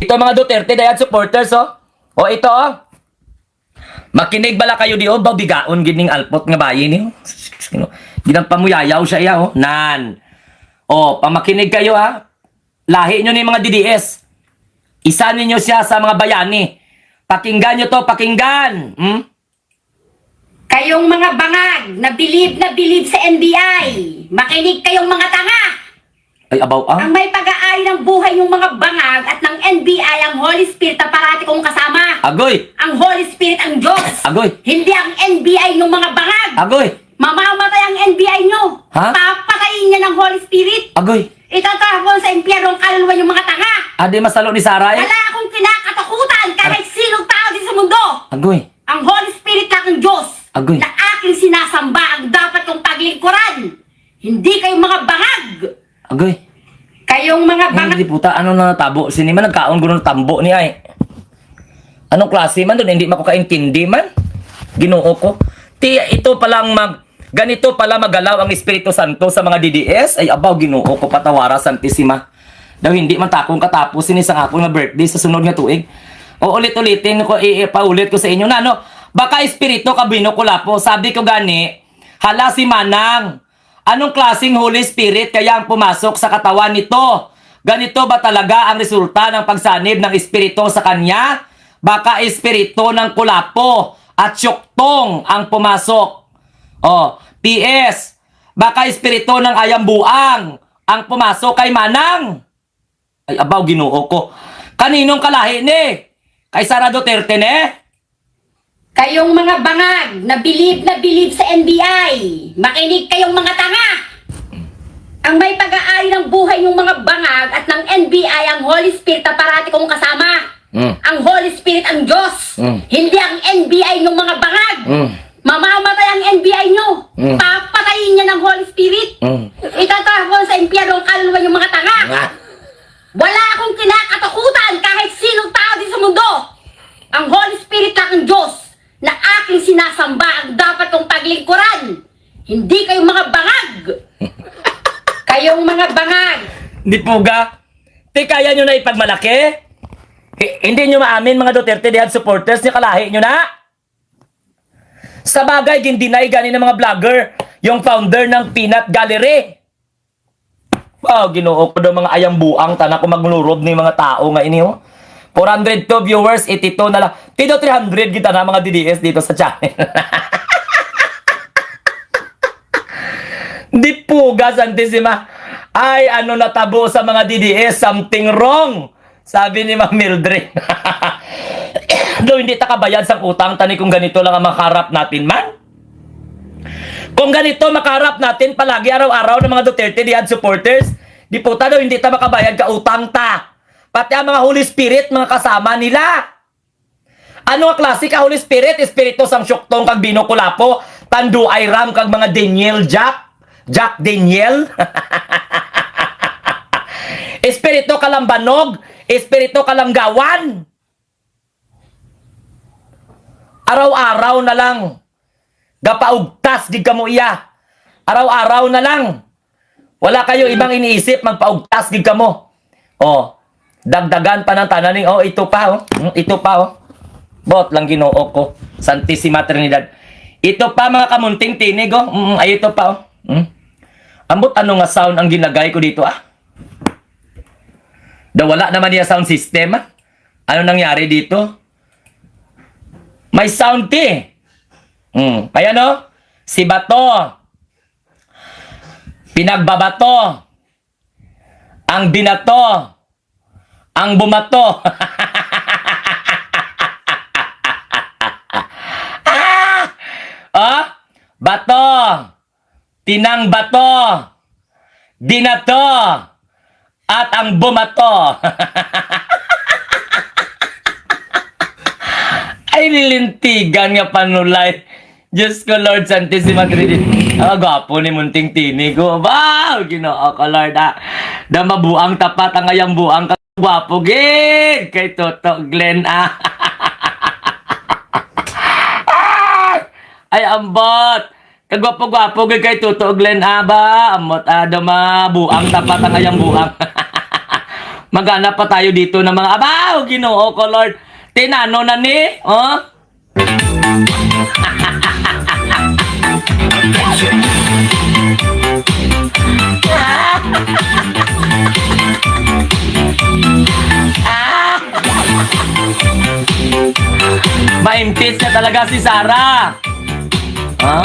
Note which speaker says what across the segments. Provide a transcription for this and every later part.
Speaker 1: Ito mga Duterte, dayan supporters, oh. O ito, oh. Makinig bala kayo di, oh. Bigaon, gining alpot nga bayi niyo. Ginang pamuyayaw siya, iya, oh. Nan. O, pamakinig kayo, ha. Lahi nyo ni mga DDS. Isa ninyo siya sa mga bayani. Pakinggan nyo to, pakinggan.
Speaker 2: Kayong mga bangag na bilib sa NBI, makinig kayong mga tanga.
Speaker 1: Ay, abaw, ah.
Speaker 2: Ang may pag-aari ng buhay ng mga bangag at ng NBI ang Holy Spirit na parati kong kasama.
Speaker 1: Agoy.
Speaker 2: Ang Holy Spirit ang Diyos.
Speaker 1: Agoy.
Speaker 2: Hindi ang NBI ng mga bangag.
Speaker 1: Agoy.
Speaker 2: Mamamatay ang NBI nyo.
Speaker 1: Ha?
Speaker 2: Papatayin niya ng Holy Spirit.
Speaker 1: Agoy.
Speaker 2: Itatapon sa impyerno ang kaluluwa yung mga tanga.
Speaker 1: Adi masalo ni Saray.
Speaker 2: Wala akong kinakatakutan kahit sinong tao din sa mundo.
Speaker 1: Agoy.
Speaker 2: Ang Holy Spirit lang ang Diyos.
Speaker 1: Agoy.
Speaker 2: Na aking sinasamba ang dapat kong paglingkuran. Hindi kayong mga bangag.
Speaker 1: Agoy.
Speaker 2: Kayong mga bangag.
Speaker 1: Hindi puta, ano na natabo? Sini man nagkaon ko ng tambo niya eh. Anong klase man doon? Hindi makukaintindi man. Ginoo ko. Ito palang ganito pala magalaw ang Espiritu Santo sa mga DDS. Ay abaw, ginoo ko, patawara Santissima. Daw hindi man takong katapos sinisang ako nga birthday sa sunod nga tuig. O ulit-ulitin ko, paulit ko sa inyo na, no? Baka Espiritu kabino ko lapo. Sabi ko gani, hala si Manang. Anong klaseng Holy Spirit kaya ang pumasok sa katawan nito? Ganito ba talaga ang resulta ng pagsanib ng Espiritu sa kanya? Baka Espiritu ng kulapo at syuktong ang pumasok. Oh, PS, baka Espiritu ng ayambuang ang pumasok kay Manang. Ay, abaw, ginoo ko. Kaninong kalahi ni? Kay Sara Duterte ne?
Speaker 2: Kayong mga bangag na bilib sa NBI, makinig kayong mga tanga. Ang may pag-aari ng buhay ng mga bangag at ng NBI ang Holy Spirit na parati kong kasama. Ang Holy Spirit ang Diyos. Hindi ang NBI ng mga bangag. Mamamatay ang NBI nyo. Papatayin niya ng Holy Spirit. Itatapon sa impyerno ang kaluluwa yung mga tanga. Wala akong kinakatakutan kahit sinong tao din sa mundo. Ang Holy Spirit lang ang Diyos na aking sinasamba ang dapat kong paglingkuran. Hindi kayong mga bangag. Kayong mga bangag.
Speaker 1: Di puga. Kaya nyo na ipagmalaki? Hindi nyo maamin mga Duterte diyan supporters niya, kalahi nyo na? Sa bagay, gindinay gani ng mga vlogger yung founder ng Peanut Gallery. Wow, ginoo ko daw mga ayambuang tanak ko maglurob ni mga tao nga ini, oh. 402 viewers, 82 na lang. Tido 300 kita na mga DDS dito sa channel. Di puga, Santissima. Ay, ano natabo sa mga DDS? Something wrong. Sabi ni Ma'am Mildred. Do hindi ta kabayad sa utang, tani kung ganito lang ang makaharap natin man. Kung ganito makaharap natin palagi araw-araw ng mga Duterte diyan supporters, di po ta daw hindi ta makabayad ka utang ta. Pati ang mga Holy Spirit, mga kasama nila. Ano ang klase ka Holy Spirit? Espiritu sang syuktong kag binokulapo, tandu ay ram kag mga Daniel Jack Daniel. Espiritu kalambanog, espiritu kalanggawan. Araw-araw na lang. Gapaugtas gid kamo iya. Araw-araw na lang. Wala kayo ibang iniisip, magpaugtas gid kamo. Oh, dagdagan pa ng tananing. Oh, ito pa, oh. Ito pa, oh. Bot lang ginoo ko. Santissima Trinidad. Ito pa mga kamunting tinig, oh. Ay, ito pa, oh. Ambot ano nga sound ang ginagay ko dito, ah. Wala naman niya sound system, ah. Ano nangyari dito? May sound ti. Kaya no? Si Bato. Pinagbabato. Ang binato. Ang bumato. Bato. Tinang bato. Binato. At ang bumato. Ay, nilintigan nga panulay. Diyos ko, Lord Santissima Trinidad. Gapo ni munting tinig ko. Wow! Ginoo ko, Lord, ah. Da mabuang tapat ang ayang buang kagwapo, gid! Kay Toto Glenn, ah. Ay, ambot! Kagwapo-gwapo, gid kay Toto Glenn, ah, ba? Ambot, da mabuang tapat ang ayang buang. Maghanap pa tayo dito ng mga abaw, Ginoo ko, Lord. Tinano na ni, oh. Maimpis na talaga si Sarah. Ha?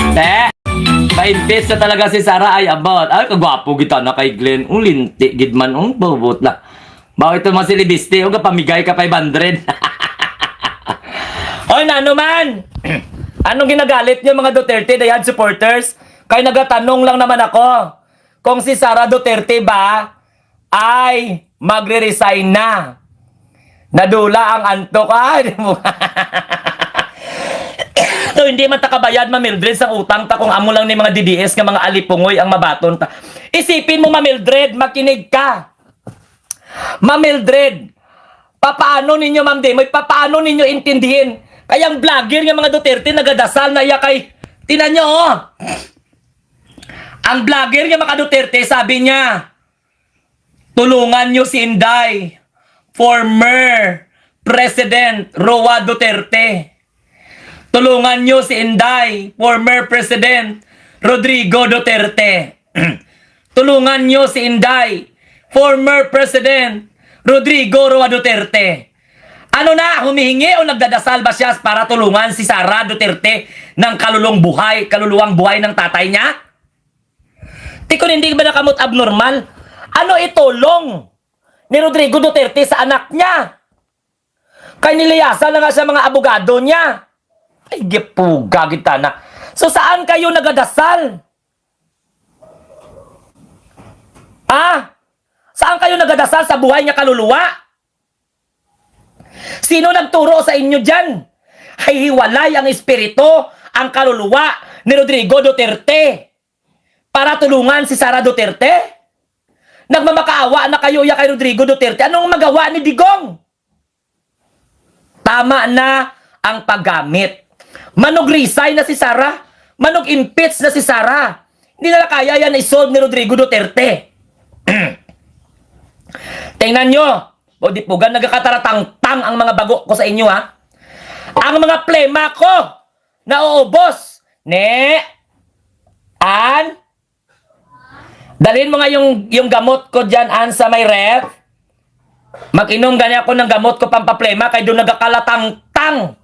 Speaker 1: Te, maimpis na talaga si Sarah ay about. Ay, kagwapo kita na kay Glenn. Linti, gidman, babot la. Bakit ito mga silibiste? O pamigay ka 500. Oy, nano man! Anong ginagalit niyo mga Duterte, Dayan supporters? Kaya nagatanong lang naman ako kung si Sara Duterte ba ay magre-resign na. Nadula ang antok. Ay, so, hindi man takabayad, Ma Mildred, sa utang ta kung amo lang ni mga DDS nga mga alipungoy ang mabaton ta. Isipin mo, Ma Mildred, makinig ka. Ma Mildred, papaano ninyo, Ma'am Demoy, papaano ninyo intindihin? Kayang vlogger nga mga Duterte nagadasal na iya kay, tinan nyo, oh. Ang vlogger nga mga Duterte, sabi niya, tulungan nyo si Inday, former President Roa Duterte. Tulungan nyo si Inday, former President Rodrigo Duterte. Tulungan nyo si Inday, former President Rodrigo Roa Duterte. Ano na, humihingi o nagdadasal ba siya para tulungan si Sara Duterte ng kaluluwang buhay ng tatay niya? Tikon, hindi ba nakamot abnormal? Ano itulong ni Rodrigo Duterte sa anak niya? Kay niliyasan na nga sa mga abogado niya. Ay, gipuga kita na. So, saan kayo nagadasal? Ah? Saan kayo nagadasal sa buhay niya kaluluwa? Sino nagturo sa inyo dyan? Ay, hiwalay ang espiritu, ang kaluluwa ni Rodrigo Duterte para tulungan si Sara Duterte? Nagmamakaawa na kayo ya kay Rodrigo Duterte. Anong magawa ni Digong? Tama na ang paggamit. Manog-resign na si Sara. Manog-impeach na si Sara. Hindi na kaya yan isolve ni Rodrigo Duterte. Tingnan nyo. O di pugan, nagkakataratang-tang ang mga bago ko sa inyo, ha? Ang mga plema ko na uubos. Dalhin mo nga yung gamot ko dyan, sa may ref. Mag-inom ganyan ako ng gamot ko pampaplema kay doon nagkakalatang-tang.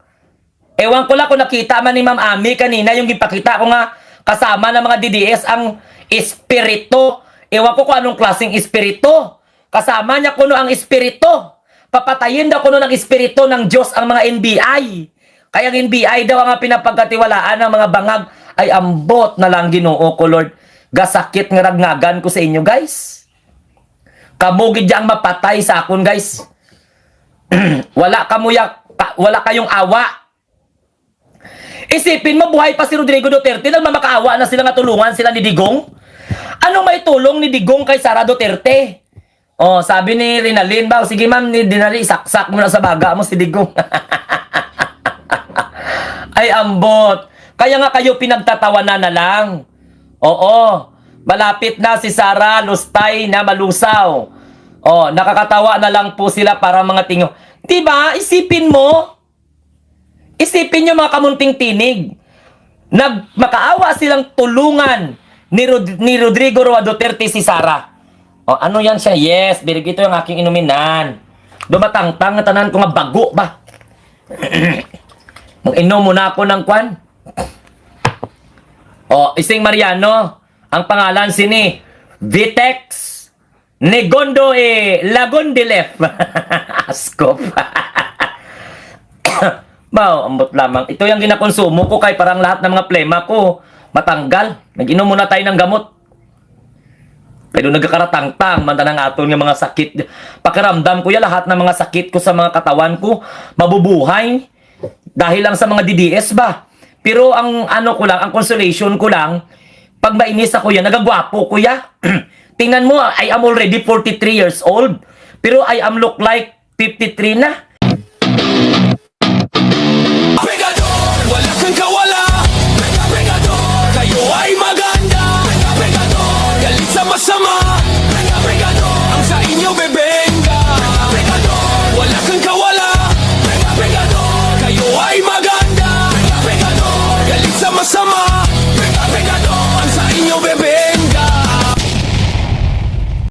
Speaker 1: Ewan ko lang kung nakita man ni Ma'am Ami kanina yung ipakita ko nga kasama ng mga DDS ang espiritu. Ewan ko kung anong klaseng espiritu. Kasama niya kuno ang espiritu. Papatayin daw kuno ng espiritu ng Diyos ang mga NBI. Kaya ang NBI daw ang pinapagkatiwalaan ng mga bangag. Ay ambot na lang Ginoo ko, Lord. Gasakit nga ragngagan ko sa inyo, guys. Kamugid yang mapatay sa akon, guys. Wala kayong awa. Isipin mo, buhay pa si Rodrigo Duterte, nagmamakaawa na sila nga tulungan sila ni Digong. Ano may tulong ni Digong kay Sara Duterte? Oh, sabi ni Rinalyn ba, sige ma'am, ni Dinali, saksak mo na sa baga mo si Digong. Ay ambot. Kaya nga kayo pinagtatawanan na lang. Oo, malapit na si Sara Lustay na malusaw. Oh, nakakatawa na lang po sila para mga tingo. Diba? Isipin mo. Isipin nyo mga kamunting tinig. Nagmakaawa silang tulungan ni Rodrigo Roa Duterte si Sara. Oh, ano yan siya? Yes, birig ito yung aking inuminan. Dumatangtang na tanan ko nga bago ba? Mag-inom muna ako ng kwan. Oh, Ising Mariano. Ang pangalan sini Vitex Negondo Lagondilef. Askop. Bao, ambot lamang. Ito yung ginakonsumo ko kay parang lahat ng mga plema ko matanggal. Nag-inom muna tayo ng gamot. Pero nagkakaratang-tang, manda ng aton ng mga sakit. Pakiramdam ko ya lahat ng mga sakit ko sa mga katawan ko, mabubuhay. Dahil lang sa mga DDS ba? Pero ang ano ko lang, ang consolation ko lang, pag mainis ako yan, nagagwapo ko ya. Tingnan mo, I am already 43 years old. Pero I am look like 53 na.